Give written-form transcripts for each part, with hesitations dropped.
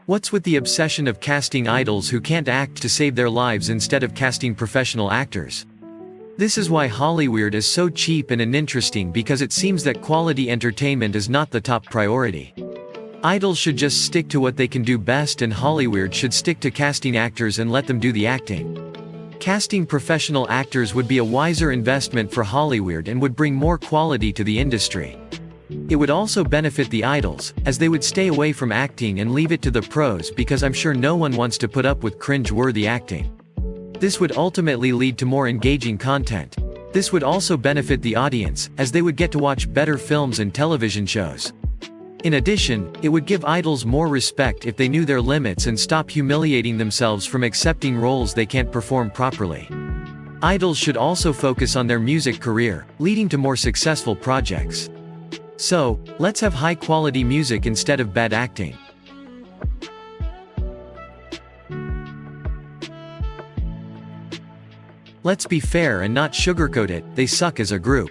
What's with the obsession of casting idols who can't act to save their lives instead of casting professional actors? This is why Hollywood is so cheap and uninteresting, because it seems that quality entertainment is not the top priority. Idols should just stick to what they can do best, and Hollywood should stick to casting actors and let them do the acting. Casting professional actors would be a wiser investment for Hollywood and would bring more quality to the industry. It would also benefit the idols, as they would stay away from acting and leave it to the pros, because I'm sure no one wants to put up with cringe-worthy acting. This would ultimately lead to more engaging content. This would also benefit the audience, as they would get to watch better films and television shows. In addition, it would give idols more respect if they knew their limits and stop humiliating themselves from accepting roles they can't perform properly. Idols should also focus on their music career, leading to more successful projects. So, let's have high-quality music instead of bad acting. Let's be fair and not sugarcoat it, they suck as a group.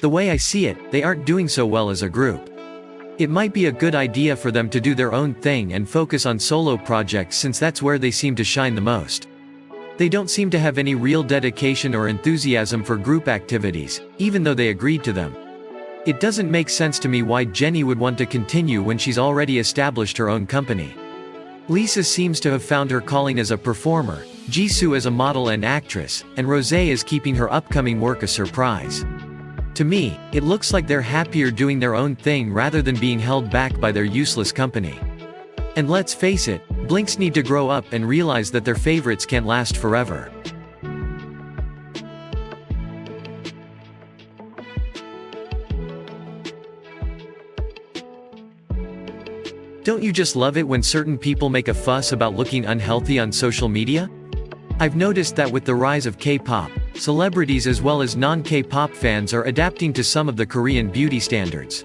The way I see it, they aren't doing so well as a group. It might be a good idea for them to do their own thing and focus on solo projects, since that's where they seem to shine the most. They don't seem to have any real dedication or enthusiasm for group activities, even though they agreed to them. It doesn't make sense to me why Jennie would want to continue when she's already established her own company. Lisa seems to have found her calling as a performer, Jisoo as a model and actress, and Rosé is keeping her upcoming work a surprise. To me, it looks like they're happier doing their own thing rather than being held back by their useless company. And let's face it, Blinks need to grow up and realize that their favorites can't last forever. Don't you just love it when certain people make a fuss about looking unhealthy on social media? I've noticed that with the rise of K-pop, celebrities as well as non-K-pop fans are adapting to some of the Korean beauty standards.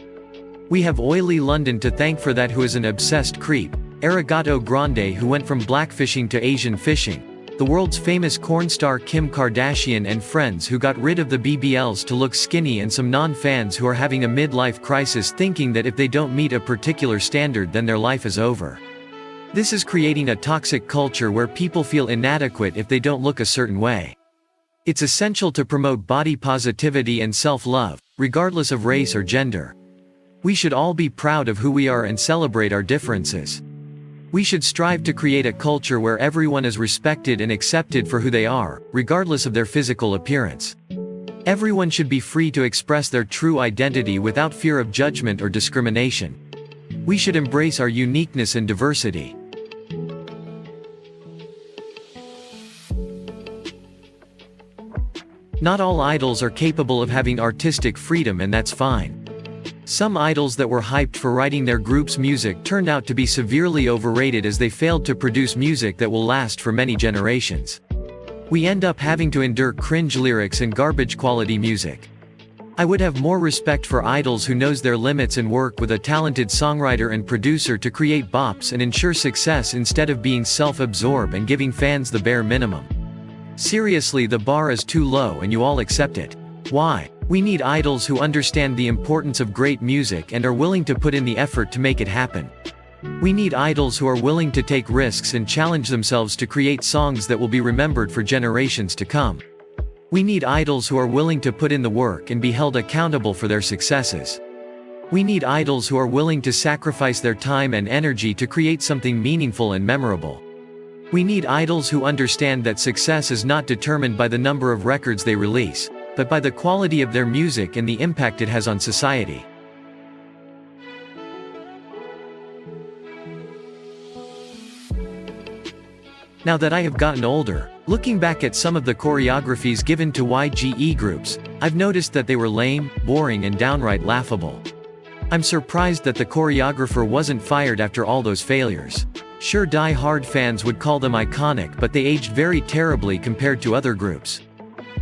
We have Oily London to thank for that, who is an obsessed creep, Arigato Grande, who went from blackfishing to Asian fishing, the world's famous corn star Kim Kardashian and friends who got rid of the BBLs to look skinny, and some non-fans who are having a midlife crisis thinking that if they don't meet a particular standard then their life is over. This is creating a toxic culture where people feel inadequate if they don't look a certain way. It's essential to promote body positivity and self-love, regardless of race or gender. We should all be proud of who we are and celebrate our differences. We should strive to create a culture where everyone is respected and accepted for who they are, regardless of their physical appearance. Everyone should be free to express their true identity without fear of judgment or discrimination. We should embrace our uniqueness and diversity. Not all idols are capable of having artistic freedom, and that's fine. Some idols that were hyped for writing their group's music turned out to be severely overrated, as they failed to produce music that will last for many generations. We end up having to endure cringe lyrics and garbage quality music. I would have more respect for idols who knows their limits and work with a talented songwriter and producer to create bops and ensure success, instead of being self-absorbed and giving fans the bare minimum. Seriously, the bar is too low and you all accept it. Why? We need idols who understand the importance of great music and are willing to put in the effort to make it happen. We need idols who are willing to take risks and challenge themselves to create songs that will be remembered for generations to come. We need idols who are willing to put in the work and be held accountable for their successes. We need idols who are willing to sacrifice their time and energy to create something meaningful and memorable. We need idols who understand that success is not determined by the number of records they release, but by the quality of their music and the impact it has on society. Now that I have gotten older, looking back at some of the choreographies given to YGE groups, I've noticed that they were lame, boring and downright laughable. I'm surprised that the choreographer wasn't fired after all those failures. Sure, die-hard fans would call them iconic, but they aged very terribly compared to other groups.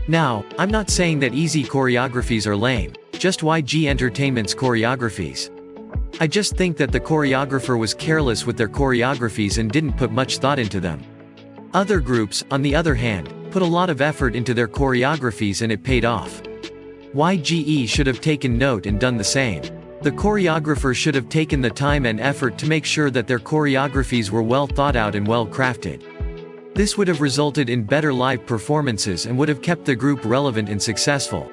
Now, I'm not saying that easy choreographies are lame, just YG Entertainment's choreographies. I just think that the choreographer was careless with their choreographies and didn't put much thought into them. Other groups, on the other hand, put a lot of effort into their choreographies and it paid off. YGE should have taken note and done the same. The choreographer should have taken the time and effort to make sure that their choreographies were well thought out and well crafted. This would have resulted in better live performances and would have kept the group relevant and successful.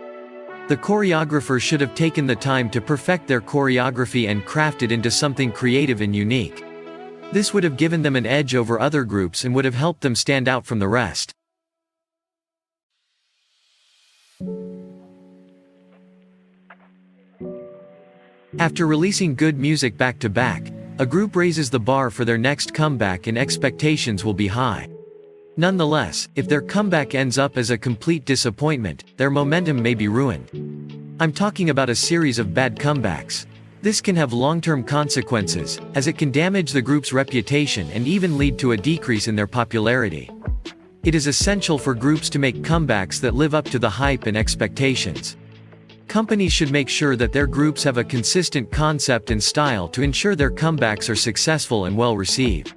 The choreographer should have taken the time to perfect their choreography and craft it into something creative and unique. This would have given them an edge over other groups and would have helped them stand out from the rest. After releasing good music back to back, a group raises the bar for their next comeback and expectations will be high. Nonetheless, if their comeback ends up as a complete disappointment, their momentum may be ruined. I'm talking about a series of bad comebacks. This can have long-term consequences, as it can damage the group's reputation and even lead to a decrease in their popularity. It is essential for groups to make comebacks that live up to the hype and expectations. Companies should make sure that their groups have a consistent concept and style to ensure their comebacks are successful and well received.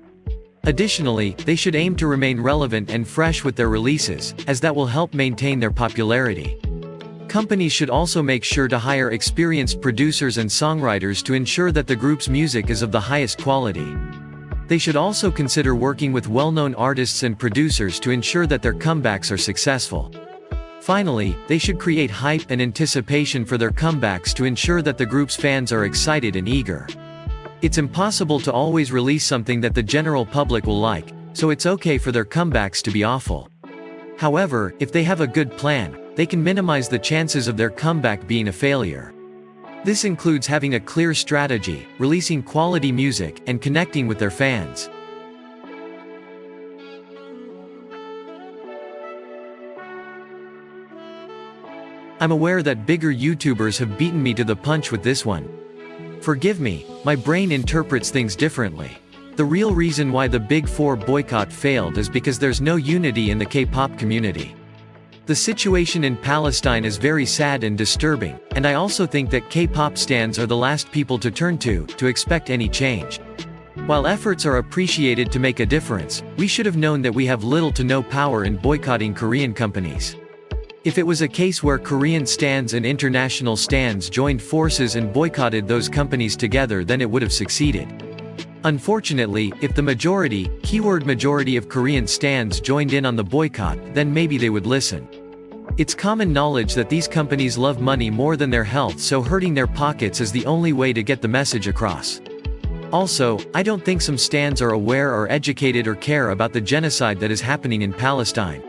Additionally, they should aim to remain relevant and fresh with their releases, as that will help maintain their popularity. Companies should also make sure to hire experienced producers and songwriters to ensure that the group's music is of the highest quality. They should also consider working with well-known artists and producers to ensure that their comebacks are successful. Finally, they should create hype and anticipation for their comebacks to ensure that the group's fans are excited and eager. It's impossible to always release something that the general public will like, so it's okay for their comebacks to be awful. However, if they have a good plan, they can minimize the chances of their comeback being a failure. This includes having a clear strategy, releasing quality music, and connecting with their fans. I'm aware that bigger YouTubers have beaten me to the punch with this one. Forgive me, my brain interprets things differently. The real reason why the Big Four boycott failed is because there's no unity in the K-pop community. The situation in Palestine is very sad and disturbing, and I also think that K-pop stans are the last people to turn to expect any change. While efforts are appreciated to make a difference, we should have known that we have little to no power in boycotting Korean companies. If it was a case where Korean stans and international stans joined forces and boycotted those companies together, then it would have succeeded. Unfortunately, if the majority, keyword majority of Korean stans joined in on the boycott, then maybe they would listen. It's common knowledge that these companies love money more than their health, so hurting their pockets is the only way to get the message across. Also, I don't think some stans are aware or educated or care about the genocide that is happening in Palestine.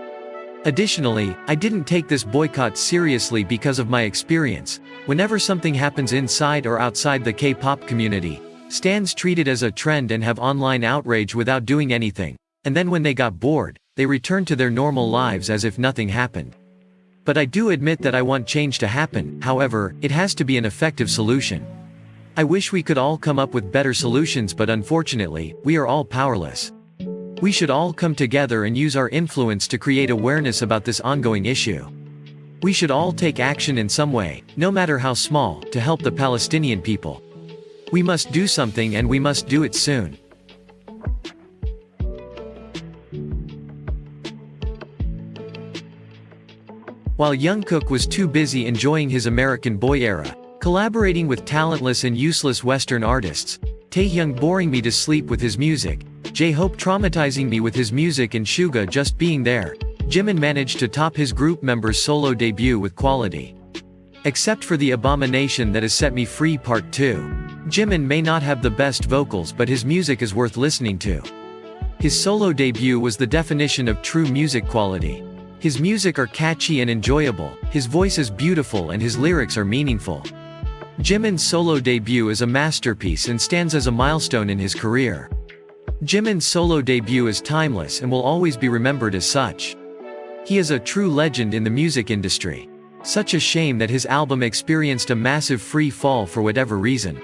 Additionally, I didn't take this boycott seriously because of my experience. Whenever something happens inside or outside the K-pop community, stans treat it as a trend and have online outrage without doing anything, and then when they got bored, they returned to their normal lives as if nothing happened. But I do admit that I want change to happen, however, it has to be an effective solution. I wish we could all come up with better solutions, but unfortunately, we are all powerless. We should all come together and use our influence to create awareness about this ongoing issue. We should all take action in some way, no matter how small, to help the Palestinian people. We must do something, and we must do it soon. While Jungkook was too busy enjoying his American Boy era, collaborating with talentless and useless Western artists, Taehyung boring me to sleep with his music, J-Hope traumatizing me with his music, and Suga just being there, Jimin managed to top his group member's solo debut with quality. Except for the abomination that is Set Me Free Part 2. Jimin may not have the best vocals, but his music is worth listening to. His solo debut was the definition of true music quality. His music are catchy and enjoyable, his voice is beautiful, and his lyrics are meaningful. Jimin's solo debut is a masterpiece and stands as a milestone in his career. Jimin's solo debut is timeless and will always be remembered as such. He is a true legend in the music industry. Such a shame that his album experienced a massive free fall for whatever reason.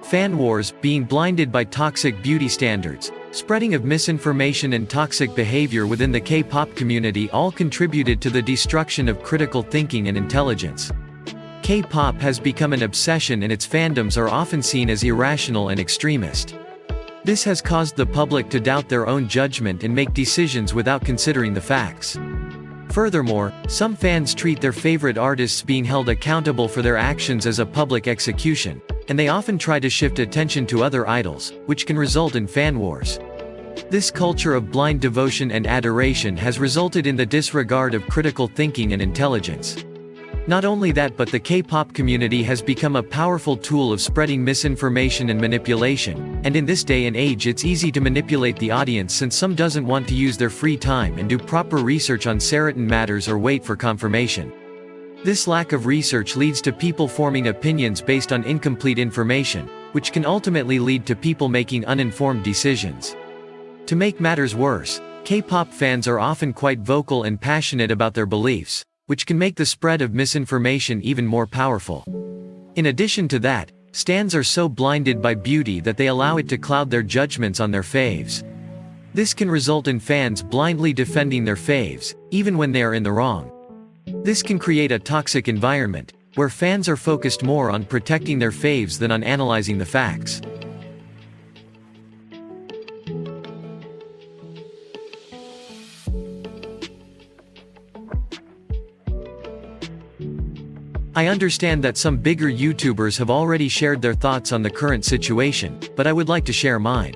Fan wars, being blinded by toxic beauty standards, spreading of misinformation and toxic behavior within the K-pop community all contributed to the destruction of critical thinking and intelligence. K-pop has become an obsession and its fandoms are often seen as irrational and extremist. This has caused the public to doubt their own judgment and make decisions without considering the facts. Furthermore, some fans treat their favorite artists being held accountable for their actions as a public execution, and they often try to shift attention to other idols, which can result in fan wars. This culture of blind devotion and adoration has resulted in the disregard of critical thinking and intelligence. Not only that, but the K-pop community has become a powerful tool of spreading misinformation and manipulation, and in this day and age it's easy to manipulate the audience since some doesn't want to use their free time and do proper research on certain matters or wait for confirmation. This lack of research leads to people forming opinions based on incomplete information, which can ultimately lead to people making uninformed decisions. To make matters worse, K-pop fans are often quite vocal and passionate about their beliefs, which can make the spread of misinformation even more powerful. In addition to that, stans are so blinded by beauty that they allow it to cloud their judgments on their faves. This can result in fans blindly defending their faves, even when they are in the wrong. This can create a toxic environment, where fans are focused more on protecting their faves than on analyzing the facts. I understand that some bigger YouTubers have already shared their thoughts on the current situation, but I would like to share mine.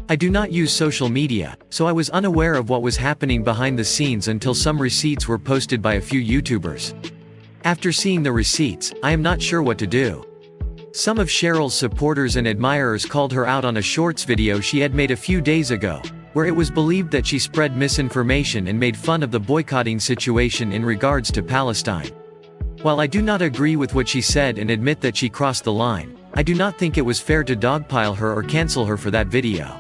I do not use social media, so I was unaware of what was happening behind the scenes until some receipts were posted by a few YouTubers. After seeing the receipts, I am not sure what to do. Some of Cheryl's supporters and admirers called her out on a shorts video she had made a few days ago, where it was believed that she spread misinformation and made fun of the boycotting situation in regards to Palestine. While I do not agree with what she said and admit that she crossed the line, I do not think it was fair to dogpile her or cancel her for that video.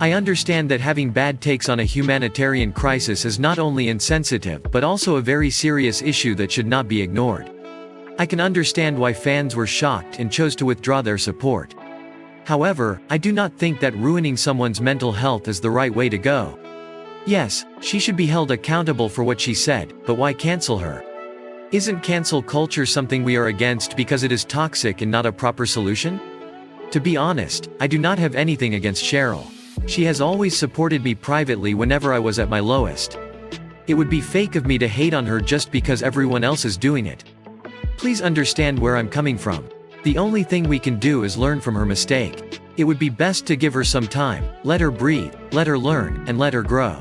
I understand that having bad takes on a humanitarian crisis is not only insensitive but also a very serious issue that should not be ignored. I can understand why fans were shocked and chose to withdraw their support. However, I do not think that ruining someone's mental health is the right way to go. Yes, she should be held accountable for what she said, but why cancel her? Isn't cancel culture something we are against because it is toxic and not a proper solution? To be honest, I do not have anything against Cheryl. She has always supported me privately whenever I was at my lowest. It would be fake of me to hate on her just because everyone else is doing it. Please understand where I'm coming from. The only thing we can do is learn from her mistake. It would be best to give her some time, let her breathe, let her learn, and let her grow.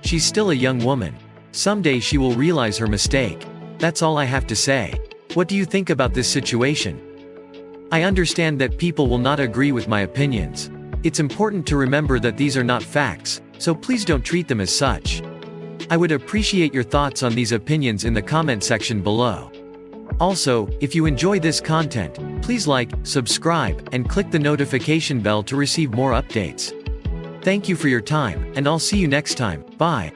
She's still a young woman. Someday she will realize her mistake. That's all I have to say. What do you think about this situation? I understand that people will not agree with my opinions. It's important to remember that these are not facts, so please don't treat them as such. I would appreciate your thoughts on these opinions in the comment section below. Also, if you enjoy this content, please like, subscribe, and click the notification bell to receive more updates. Thank you for your time, and I'll see you next time. Bye.